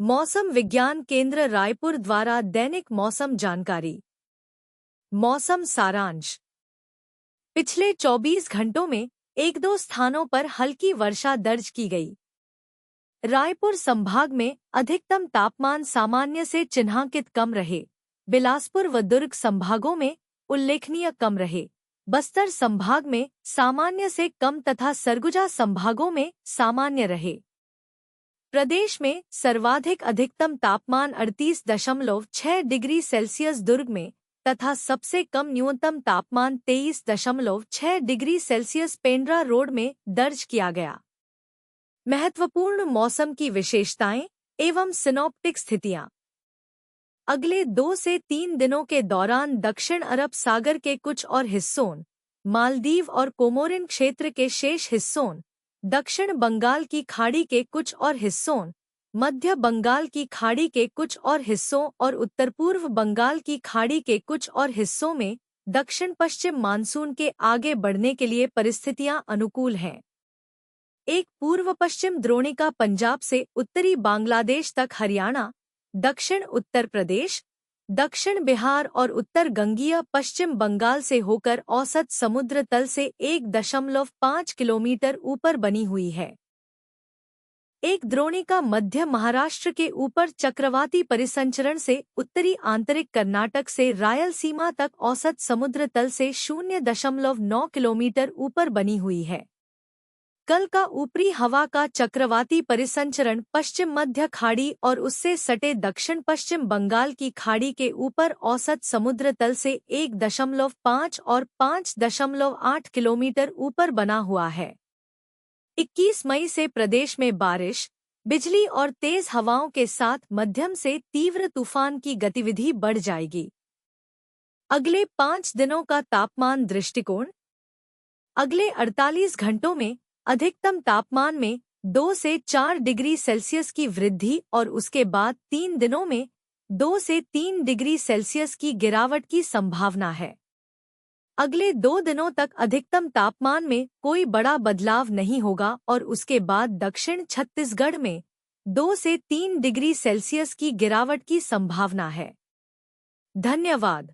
मौसम विज्ञान केंद्र रायपुर द्वारा दैनिक मौसम जानकारी। मौसम सारांश। पिछले 24 घंटों में एक दो स्थानों पर हल्की वर्षा दर्ज की गई। रायपुर संभाग में अधिकतम तापमान सामान्य से चिन्हांकित कम रहे। बिलासपुर व दुर्ग संभागों में उल्लेखनीय कम रहे। बस्तर संभाग में सामान्य से कम तथा सरगुजा संभागों में सामान्य रहे। प्रदेश में सर्वाधिक अधिकतम तापमान 38.6 डिग्री सेल्सियस दुर्ग में तथा सबसे कम न्यूनतम तापमान 23.6 डिग्री सेल्सियस पेंड्रा रोड में दर्ज किया गया। महत्वपूर्ण मौसम की विशेषताएं एवं सिनॉप्टिक स्थितियां। अगले 2 से 3 दिनों के दौरान दक्षिण अरब सागर के कुछ और हिस्सों, मालदीव और कोमोरिन क्षेत्र के शेष हिस्सों, दक्षिण बंगाल की खाड़ी के कुछ और हिस्सों, मध्य बंगाल की खाड़ी के कुछ और हिस्सों और उत्तर पूर्व बंगाल की खाड़ी के कुछ और हिस्सों में दक्षिण पश्चिम मानसून के आगे बढ़ने के लिए परिस्थितियां अनुकूल हैं। एक पूर्व पश्चिम द्रोणिका पंजाब से उत्तरी बांग्लादेश तक हरियाणा, दक्षिण उत्तर प्रदेश, दक्षिण बिहार और उत्तर गंगीय पश्चिम बंगाल से होकर औसत समुद्र तल से 1.5 किलोमीटर ऊपर बनी हुई है। एक द्रोणिका मध्य महाराष्ट्र के ऊपर चक्रवाती परिसंचरण से उत्तरी आंतरिक कर्नाटक से रायलसीमा तक औसत समुद्र तल से 0.9 किलोमीटर ऊपर बनी हुई है। कल का ऊपरी हवा का चक्रवाती परिसंचरण पश्चिम मध्य खाड़ी और उससे सटे दक्षिण पश्चिम बंगाल की खाड़ी के ऊपर औसत समुद्र तल से 1.5 और 5.8 किलोमीटर ऊपर बना हुआ है। 21 मई से प्रदेश में बारिश, बिजली और तेज हवाओं के साथ मध्यम से तीव्र तूफान की गतिविधि बढ़ जाएगी। अगले 5 दिनों का तापमान दृष्टिकोण। अगले 48 घंटों में अधिकतम तापमान में 2 से 4 डिग्री सेल्सियस की वृद्धि और उसके बाद 3 दिनों में 2 से 3 डिग्री सेल्सियस की गिरावट की संभावना है। अगले 2 दिनों तक अधिकतम तापमान में कोई बड़ा बदलाव नहीं होगा और उसके बाद दक्षिण छत्तीसगढ़ में 2 से 3 डिग्री सेल्सियस की गिरावट की संभावना है। धन्यवाद।